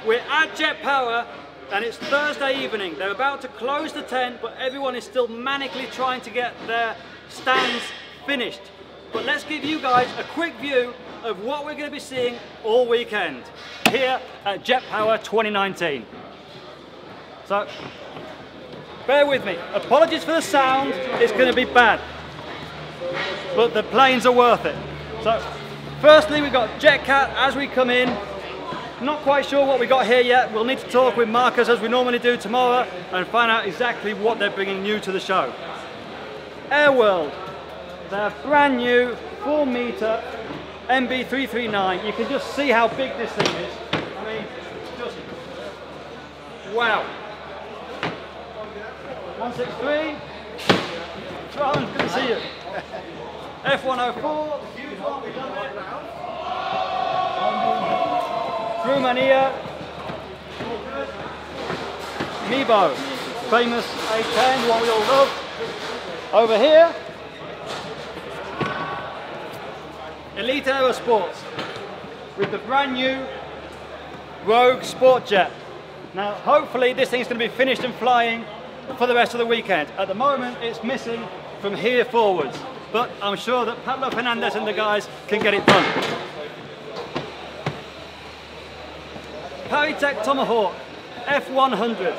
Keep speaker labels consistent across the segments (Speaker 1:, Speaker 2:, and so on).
Speaker 1: We're at JetPower and it's Thursday evening. They're about to close the tent, but everyone is still manically trying to get their stands finished. But let's give you guys a quick view of what we're going to be seeing all weekend here at JetPower 2019. So, bear with me. Apologies for the sound, it's going to be bad. But the planes are worth it. So, firstly we've got JetCat as we come in. Not quite sure what we got here yet. We'll need to talk with Marcus as we normally do tomorrow and find out exactly what they're bringing new to the show. Airworld, their brand new 4-meter MB339. You can just see how big this thing is. I mean, just wow. 163. Ron, good to see you. F104, the huge one, we love it. Romania. Nebo, famous A10, one we all love. Over here, Elite Aerosports with the brand new Rogue Sport Jet. Now, hopefully this thing's going to be finished and flying for the rest of the weekend. At the moment, it's missing from here forwards, but I'm sure that Pablo Fernandez and the guys can get it done. Paritech Tomahawk F100,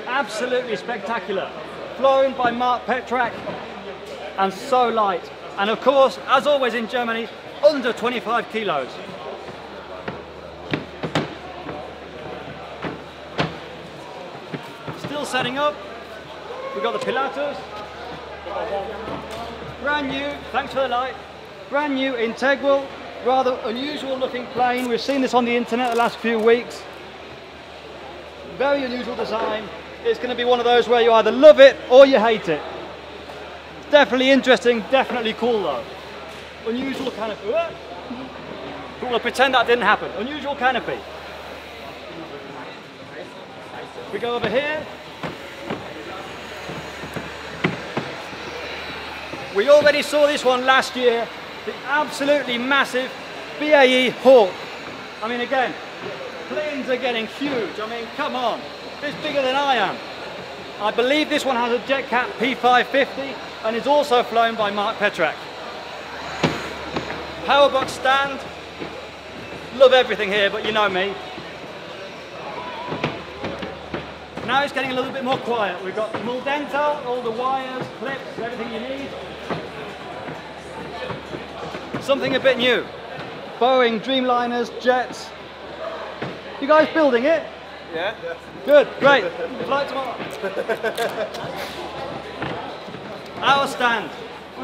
Speaker 1: absolutely spectacular, flown by Mark Petrak and so light. And of course, as always in Germany, under 25 kilos. Still setting up, we've got the Pilatus, brand new, thanks for the light, brand new integral, rather unusual looking plane. We've seen this on the internet the last few weeks. Very unusual design. It's going to be one of those where you either love it or you hate it. It's definitely interesting, definitely cool though. Unusual canopy. We'll pretend that didn't happen. Unusual canopy. We go over here. We already saw this one last year. The absolutely massive BAE Hawk. I mean, again, planes are getting huge. I mean, come on, it's bigger than I am. I believe this one has a JetCat P550 and is also flown by Mark Petrak. Powerbox stand. Love everything here, but you know me. Now it's getting a little bit more quiet. We've got Muldento, all the wires, clips, everything you need. Something a bit new. Boeing Dreamliners, jets. You guys building it?
Speaker 2: Yeah.
Speaker 1: Good, great. Flight tomorrow. Our stand,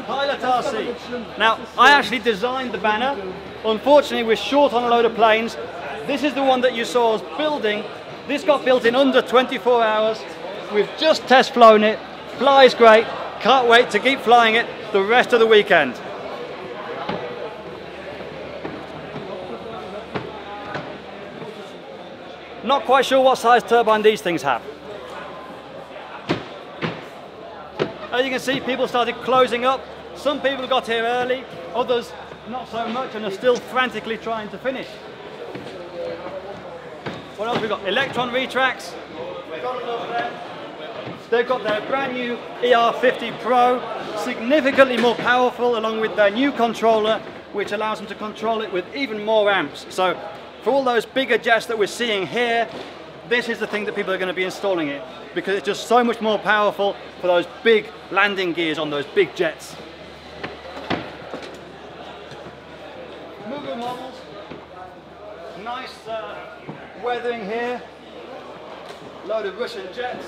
Speaker 1: Pilot RC. Now, I actually designed the banner. Unfortunately, we're short on a load of planes. This is the one that you saw us building. This got built in under 24 hours. We've just test flown it. Flies great. Can't wait to keep flying it the rest of the weekend. Not quite sure what size turbine these things have. As you can see, people started closing up. Some people got here early, others not so much and are still frantically trying to finish. What else we got? Electron retracts. They've got their brand new ER50 Pro, significantly more powerful, along with their new controller, which allows them to control it with even more amps. So for all those bigger jets that we're seeing here, this is the thing that people are going to be installing it, because it's just so much more powerful for those big landing gears on those big jets. Mugu models, nice weathering here, load of Russian jets.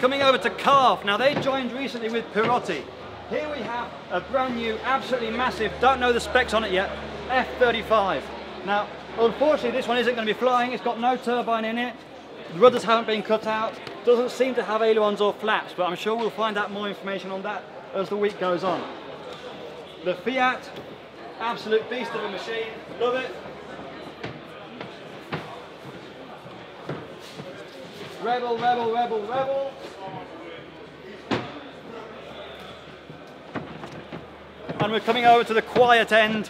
Speaker 1: Coming over to Calf, now they joined recently with Pirotti. Here we have a brand new, absolutely massive, don't know the specs on it yet, F-35. Now, unfortunately this one isn't going to be flying, it's got no turbine in it, the rudders haven't been cut out, doesn't seem to have ailerons or flaps, but I'm sure we'll find out more information on that as the week goes on. The Fiat, absolute beast of a machine, love it. Rebel, rebel, rebel, rebel. And we're coming over to the quiet end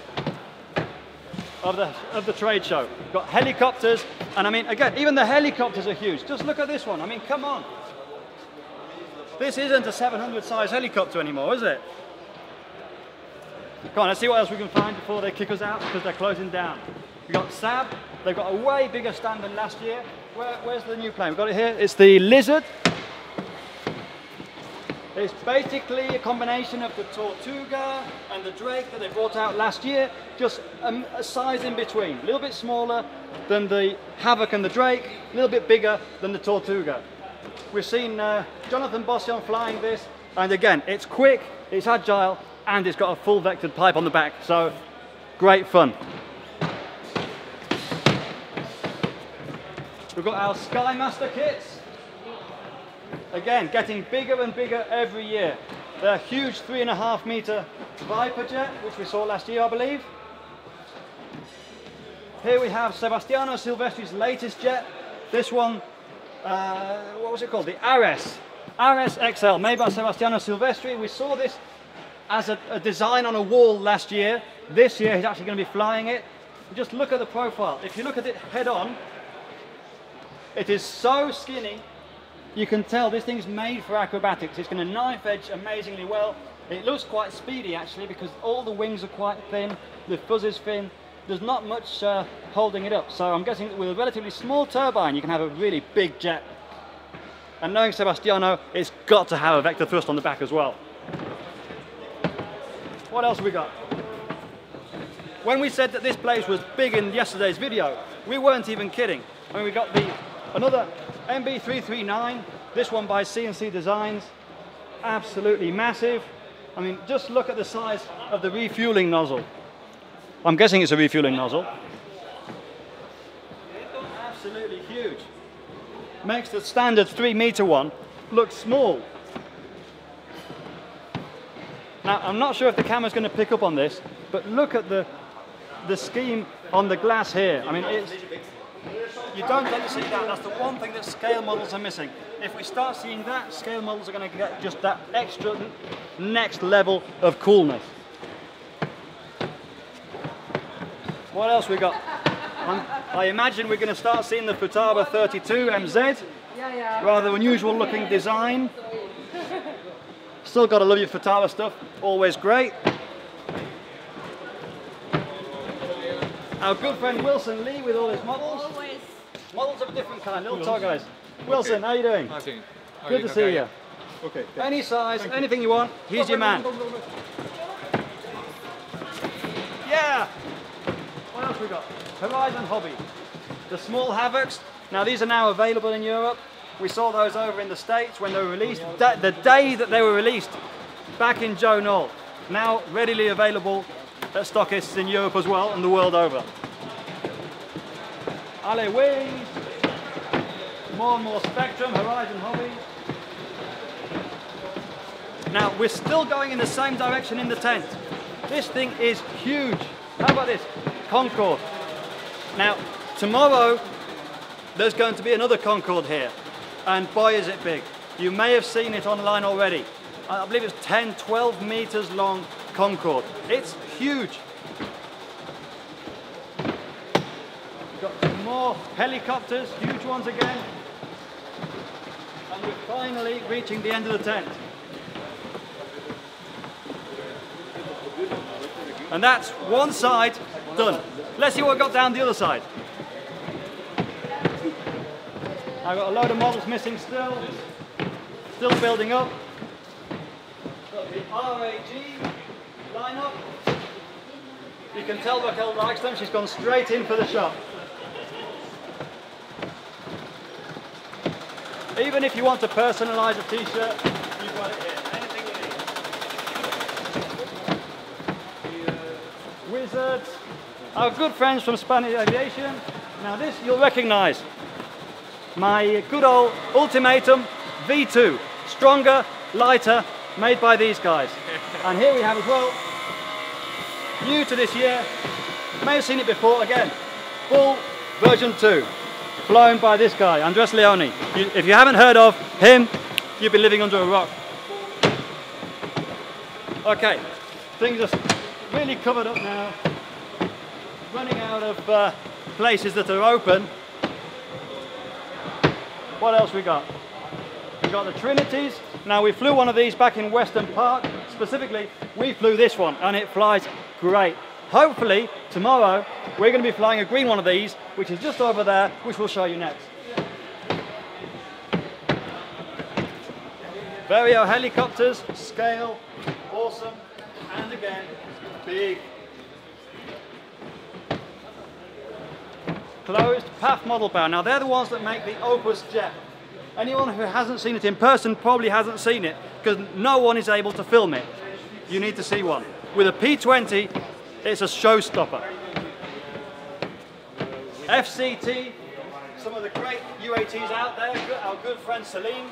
Speaker 1: of the trade show. We've got helicopters, and I mean, again, even the helicopters are huge. Just look at this one. I mean, come on. This isn't a 700 size helicopter anymore, is it? Come on, let's see what else we can find before they kick us out, because they're closing down. We've got Saab. They've got a way bigger stand than last year. Where's the new plane? We've got it here. It's the Lizard. It's basically a combination of the Tortuga and the Drake that they brought out last year, just a size in between. A little bit smaller than the Havoc and the Drake, a little bit bigger than the Tortuga. We've seen Jonathan Bossion flying this, and again, it's quick, it's agile, and it's got a full vectored pipe on the back, so great fun. We've got our Skymaster kits. Again, getting bigger and bigger every year. They're a huge 3.5 meter Viper jet, which we saw last year, I believe. Here we have Sebastiano Silvestri's latest jet. This one, what was it called? The Ares XL, made by Sebastiano Silvestri. We saw this as a design on a wall last year. This year he's actually going to be flying it. Just look at the profile. If you look at it head on, it is so skinny, you can tell this thing's made for acrobatics. It's going to knife edge amazingly well. It looks quite speedy actually, because all the wings are quite thin, the fuzz is thin, there's not much holding it up. So I'm guessing that with a relatively small turbine you can have a really big jet. And knowing Sebastiano, it's got to have a vector thrust on the back as well. What else have we got? When we said that this place was big in yesterday's video, we weren't even kidding. I mean, we got another MB339, this one by CNC Designs, absolutely massive. I mean, just look at the size of the refueling nozzle. I'm guessing it's a refueling nozzle. Absolutely huge. Makes the standard 3 meter one look small. Now, I'm not sure if the camera's going to pick up on this, but look at the scheme on the glass here. I mean, you don't get to see that. That's the one thing that scale models are missing. If we start seeing that, scale models are going to get just that extra next level of coolness. What else we got? I imagine we're going to start seeing the Futaba 32 MZ. Rather unusual looking design. Still got to love your Futaba stuff. Always great. Our good friend Wilson Lee with all his models. Always. Models of a different kind, little tall guys. Wilson, okay. How you doing? Good to see you. Okay. Any size, anything you want, he's your man. Yeah! What else we got? Horizon Hobby. The small Havocs. Now these are now available in Europe. We saw those over in the States when they were released. The day that they were released, back in Joe Knoll. Now readily available at stockists in Europe as well and the world over. Ale Wings, more and more Spectrum, Horizon Hobby. Now we're still going in the same direction in the tent. This thing is huge. How about this? Concorde. Now tomorrow there's going to be another Concorde here, and boy is it big. You may have seen it online already. I believe it's 10, 12 meters long Concorde. It's huge. Got some more helicopters, huge ones again. And we're finally reaching the end of the tent. And that's one side done. Let's see what we've got down the other side. I've got a load of models missing still building up. Got the RAG lineup. You can tell Raquel likes them, she's gone straight in for the shop. Even if you want to personalise a t-shirt, you've got it here. Anything you need. Wizards. Our good friends from Spanish Aviation. Now this you'll recognise. My good old Ultimatum V2. Stronger, lighter, made by these guys. And here we have as well, new to this year, may have seen it before, again, full version 2, flown by this guy, Andres Leone. If you haven't heard of him, you've been living under a rock. Okay, things are really covered up now. running out of places that are open. What else we got? We got the Trinities. Now we flew one of these back in Western Park. Specifically, we flew this one and it flies great. Hopefully tomorrow we're going to be flying a green one of these, which is just over there, which we'll show you next. Vario helicopters, scale, awesome, and again, big. Closed path model bow. Now they're the ones that make the Opus jet. Anyone who hasn't seen it in person probably hasn't seen it because no one is able to film it. You need to see one. With a P20, it's a showstopper. FCT, some of the great UATs out there, our good friend Salim.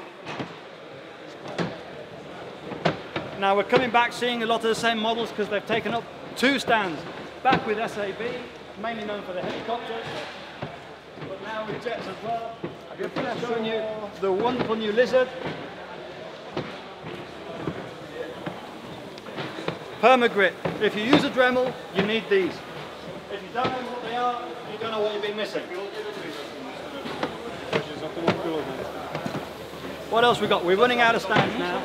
Speaker 1: Now we're coming back seeing a lot of the same models because they've taken up 2 stands. Back with SAB, mainly known for the helicopters, but now with jets as well. I'm showing you the wonderful new Lizard. Permagrit. If you use a Dremel, you need these. If you don't know what they are, you don't know what you've been missing. What else we got? We're running out of stands now.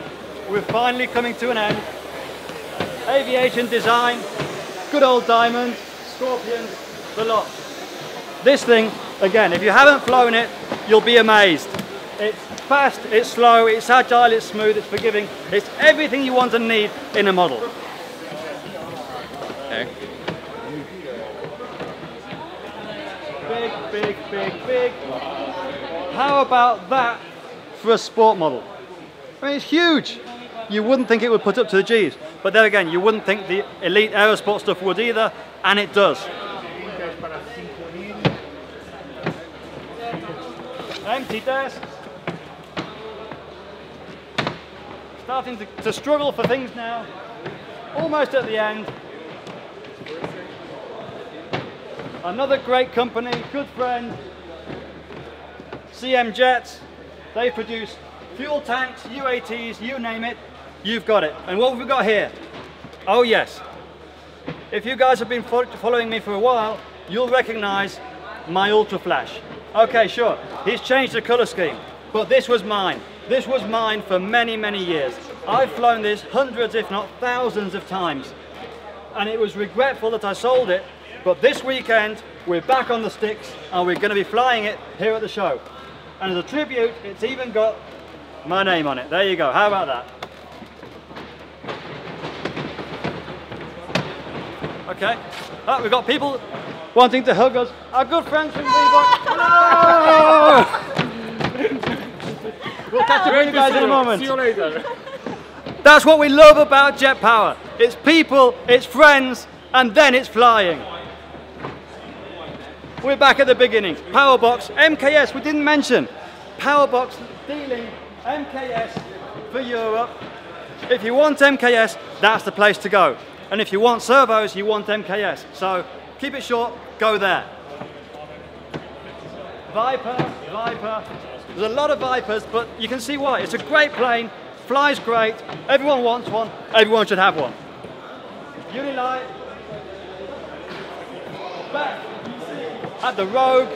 Speaker 1: We're finally coming to an end. Aviation design, good old Diamond, Scorpions, the lot. This thing, again, if you haven't flown it, you'll be amazed. It's fast, it's slow, it's agile, it's smooth, it's forgiving. It's everything you want and need in a model. Okay. Big, big, big, big. How about that for a sport model? I mean, it's huge. You wouldn't think it would put up to the Gs, but there again, you wouldn't think the elite aerosport stuff would either, and it does. Empty desk. Starting to struggle for things now. Almost at the end. Another great company, good friend, CM Jets. They produce fuel tanks, UATs, you name it, you've got it. And what have we got here? Oh yes. If you guys have been following me for a while, you'll recognize my Ultra Flash. Okay, sure, he's changed the color scheme, but this was mine. This was mine for many, many years. I've flown this hundreds, if not thousands of times. And it was regretful that I sold it, but this weekend, we're back on the sticks and we're gonna be flying it here at the show. And as a tribute, it's even got my name on it. There you go, how about that? Okay, we've got people wanting to hug us. Our good friends from Reebok. We'll catch up with you guys in a moment.
Speaker 2: See you later.
Speaker 1: That's what we love about JetPower. It's people, it's friends, and then it's flying. We're back at the beginning. Powerbox, MKS, we didn't mention. Powerbox dealing MKS for Europe. If you want MKS, that's the place to go. And if you want servos, you want MKS. So keep it short, go there. Viper, Viper. There's a lot of Vipers, but you can see why. It's a great plane, flies great, everyone wants one, everyone should have one. Unilight. Back at the Rogue.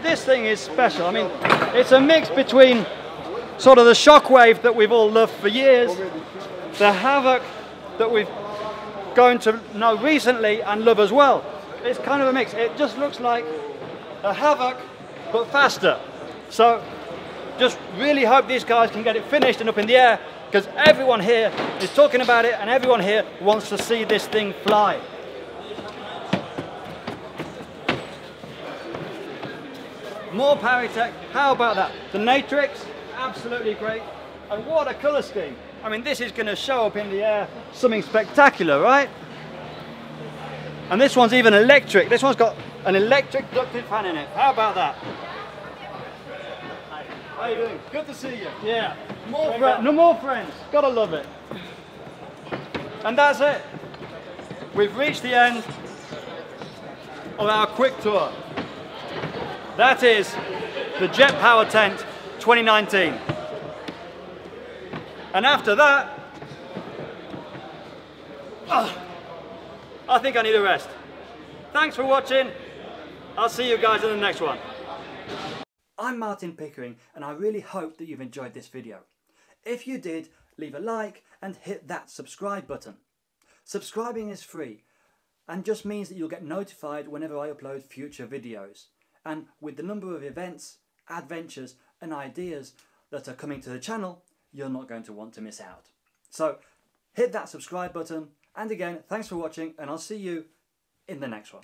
Speaker 1: This thing is special. I mean, it's a mix between sort of the Shockwave that we've all loved for years, the Havoc that we've grown to know recently and love as well. It's kind of a mix. It just looks like a Havoc, but faster. So, just really hope these guys can get it finished and up in the air, because everyone here is talking about it and everyone here wants to see this thing fly. More Paritech, how about that? The Natrix, absolutely great. And what a colour scheme. I mean, this is going to show up in the air something spectacular, right? And this one's even electric. This one's got an electric ducted fan in it. How about that? How you doing? Good to see you. Yeah. More friends. Gotta love it. And that's it. We've reached the end of our quick tour. That is the JetPower tent 2019. And after that, I think I need a rest. Thanks for watching. I'll see you guys in the next one. I'm Martin Pickering, and I really hope that you've enjoyed this video. If you did, leave a like and hit that subscribe button. Subscribing is free and just means that you'll get notified whenever I upload future videos. And with the number of events, adventures and ideas that are coming to the channel, you're not going to want to miss out. So hit that subscribe button, and again, thanks for watching, and I'll see you in the next one.